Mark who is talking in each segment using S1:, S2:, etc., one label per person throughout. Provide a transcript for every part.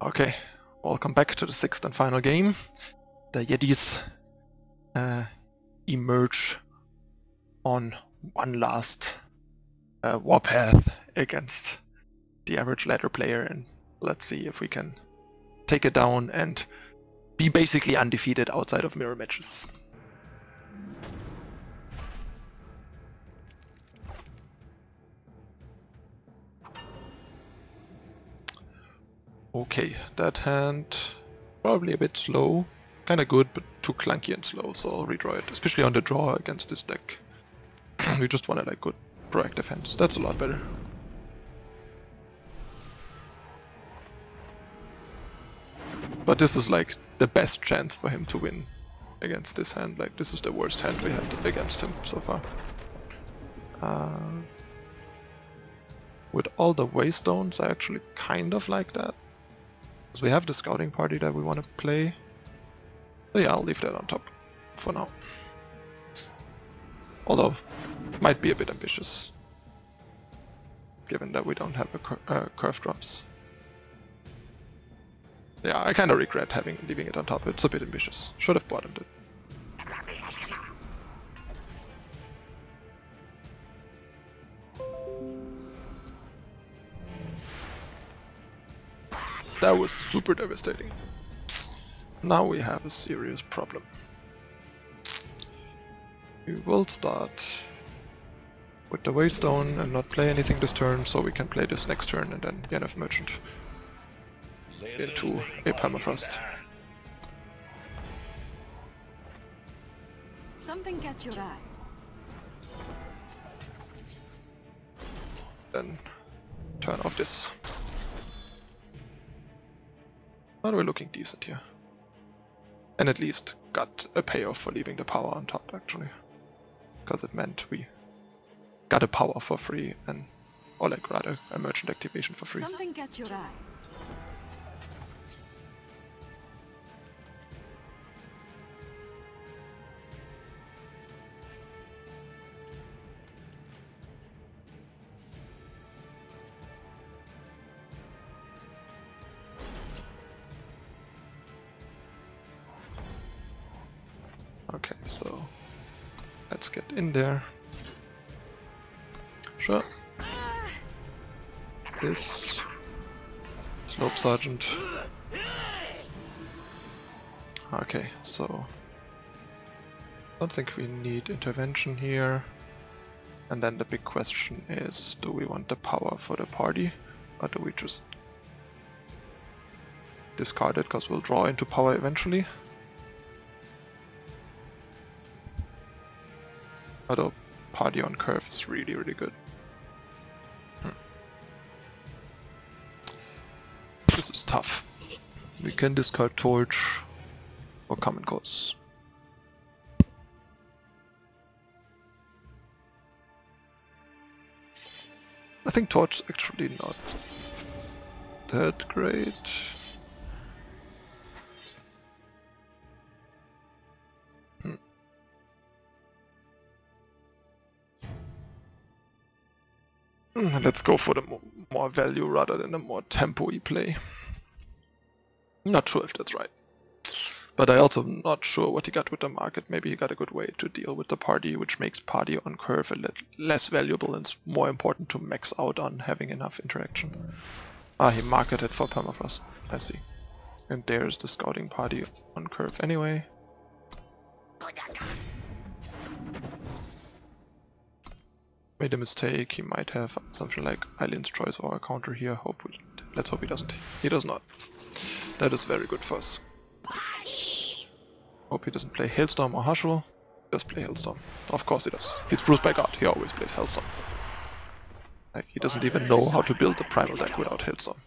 S1: Okay, welcome back to the sixth and final game. The Yetis emerge on one last warpath against the average ladder player, and let's see if we can take it down and be basically undefeated outside of mirror matches. Okay, that hand probably a bit slow. Kinda good, but too clunky and slow, so I'll redraw it, especially on the draw against this deck. We just wanted like good proactive hands. That's a lot better. But this is like the best chance for him to win against this hand. Like, this is the worst hand we had against him so far. With all the Waystones, I actually kind of like that. Because we have the scouting party that we want to play. So yeah, I'll leave that on top for now. Although, might be a bit ambitious, given that we don't have a curve drops. Yeah, I kind of regret leaving it on top. It's a bit ambitious. Should have bottomed it. That was super devastating. Now we have a serious problem. We will start with the Waystone and not play anything this turn, so we can play this next turn and then Yennefer Merchant into a Permafrost.
S2: Something catch your eye.
S1: Then turn off this. But we're looking decent here. And at least got a payoff for leaving the power on top, actually. Because it meant we got a power for free, and or like rather a merchant activation for free.
S2: Something catch your eye.
S1: Okay, so let's get in there. Sure. This Slope Sergeant. Okay, so I don't think we need intervention here. And then the big question is, do we want the power for the party, or do we just discard it because we'll draw into power eventually? Although party on curve is really, really good. This is tough. We can discard Torch or Common Course. I think Torch is actually not that great. Let's go for the more value rather than the more tempo-y play. Not sure if that's right. But I also not sure what he got with the market. Maybe he got a good way to deal with the party, which makes party on curve a little less valuable and it's more important to max out on having enough interaction. Ah, he marketed for Permafrost. I see. And there's the scouting party on curve anyway. Made a mistake. He might have something like Eilyn's Choice or a counter here. Let's hope he doesn't. He does not. That is very good for us. Hope he doesn't play Hailstorm or Hushwell. Just play Hailstorm. Of course he does. He's Bruce by God. He always plays Hailstorm. Like, he doesn't even know how to build a Primal deck without Hailstorm.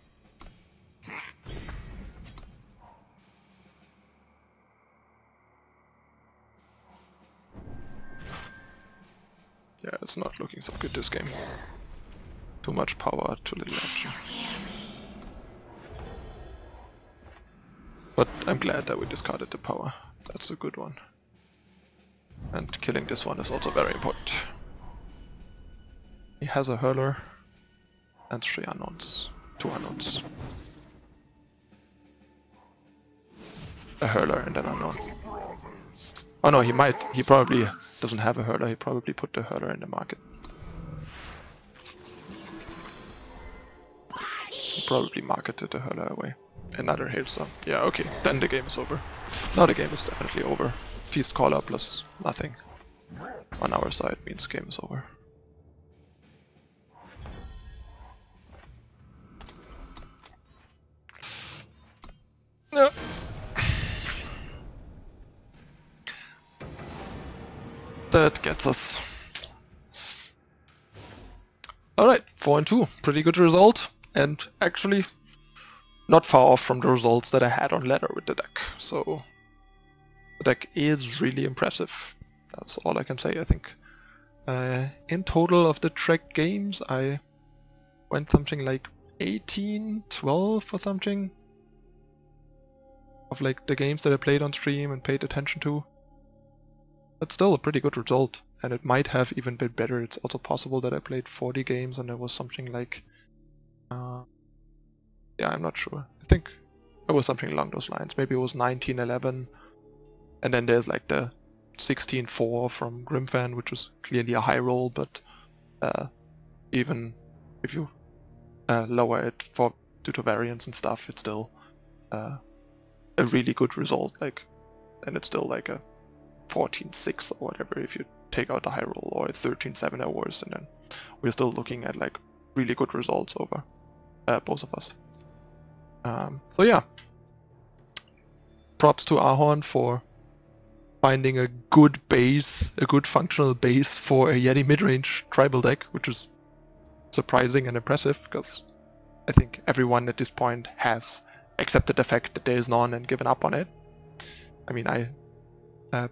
S1: Yeah, it's not looking so good this game. Too much power, too little action. But I'm glad that we discarded the power. That's a good one. And killing this one is also very important. He has a hurler and 3 unknowns. 2 unknowns. a Hurler and an Unknown. Oh no, he might. He probably doesn't have a Hurler. He probably put the Hurler in the market. He probably marketed the Hurler away. Another hailstorm. Yeah, okay. Then the game is over. Now the game is definitely over. Feast Caller plus nothing on our side means game is over. No. That gets us. Alright, 4-2. Pretty good result, and actually not far off from the results that I had on ladder with the deck. So the deck is really impressive. That's all I can say, I think. In total of the Trek games, I went something like 18, 12 or something. Of like the games that I played on stream and paid attention to. That's still a pretty good result, and it might have even been better. It's also possible that I played 40 games and there was something like... yeah, I'm not sure. I think it was something along those lines. Maybe it was 19-11, and then there's like the 16-4 from Grimfan, which was clearly a high roll, but even if you lower it due to variance and stuff, it's still a really good result. Like, and it's still like a 14-6 or whatever if you take out the high roll, or a 13-7 or worse, and then we're still looking at like really good results over both of us. So yeah, props to Ahorn for finding a good base, a good functional base for a Yeti midrange tribal deck, which is surprising and impressive, because I think everyone at this point has accepted the fact that there is none and given up on it. I mean, I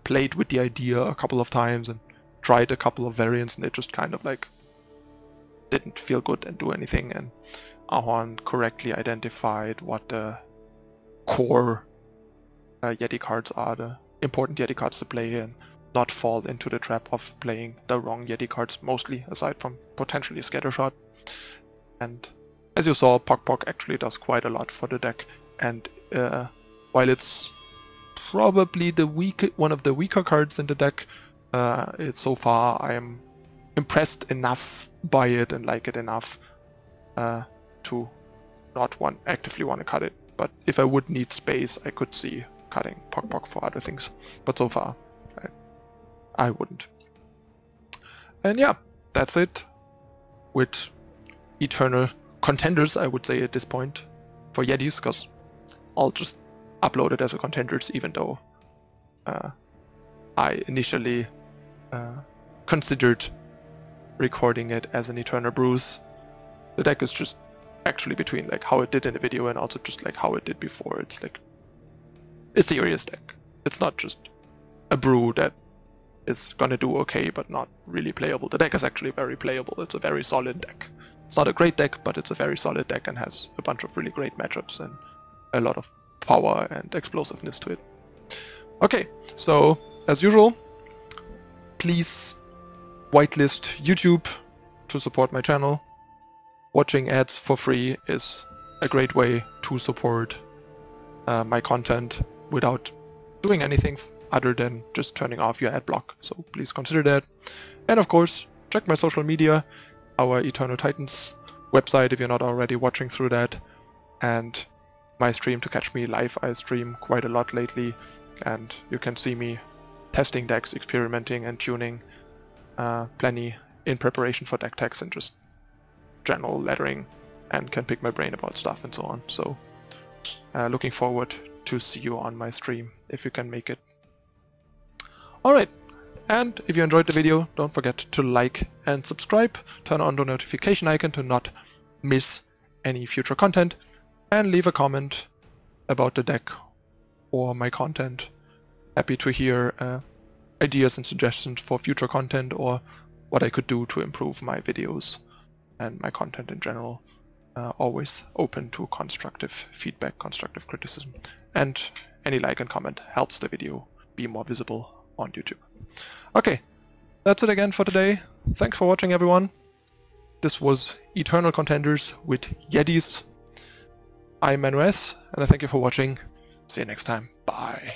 S1: played with the idea a couple of times and tried a couple of variants, and it just kind of like didn't feel good and do anything, and Ahorn correctly identified what the core Yeti cards are, the important Yeti cards to play, and not fall into the trap of playing the wrong Yeti cards mostly, aside from potentially Scattershot. And as you saw, Pokpok actually does quite a lot for the deck, and while it's probably one of the weaker cards in the deck, so far I am impressed enough by it and like it enough to not actively want to cut it. But if I would need space, I could see cutting Pokpok for other things. But so far, I wouldn't. And yeah, that's it with Eternal Contenders, I would say at this point, for Yetis, because I'll just upload it as a Contenders, even though I initially considered recording it as an Eternal Brews. The deck is just actually between like how it did in the video and also just like how it did before. It's like a serious deck. It's not just a brew that is gonna do okay but not really playable. The deck is actually very playable. It's a very solid deck. It's not a great deck, but it's a very solid deck and has a bunch of really great matchups and a lot of power and explosiveness to it. Okay, so as usual, please whitelist YouTube to support my channel. Watching ads for free is a great way to support my content without doing anything other than just turning off your ad block. So please consider that. And of course, check my social media, our Eternal Titans website if you're not already watching through that, and my stream to catch me live. I stream quite a lot lately, and you can see me testing decks, experimenting and tuning plenty in preparation for deck techs and just general lettering, and can pick my brain about stuff and so on. So looking forward to see you on my stream if you can make it. Alright, and if you enjoyed the video, don't forget to like and subscribe, turn on the notification icon to not miss any future content, and leave a comment about the deck or my content. Happy to hear ideas and suggestions for future content or what I could do to improve my videos and my content in general. Always open to constructive feedback, constructive criticism, and any like and comment helps the video be more visible on YouTube. Okay, that's it again for today. Thanks for watching, everyone. This was Eternal Contenders with Yetis. I'm Manues, and I thank you for watching. See you next time. Bye.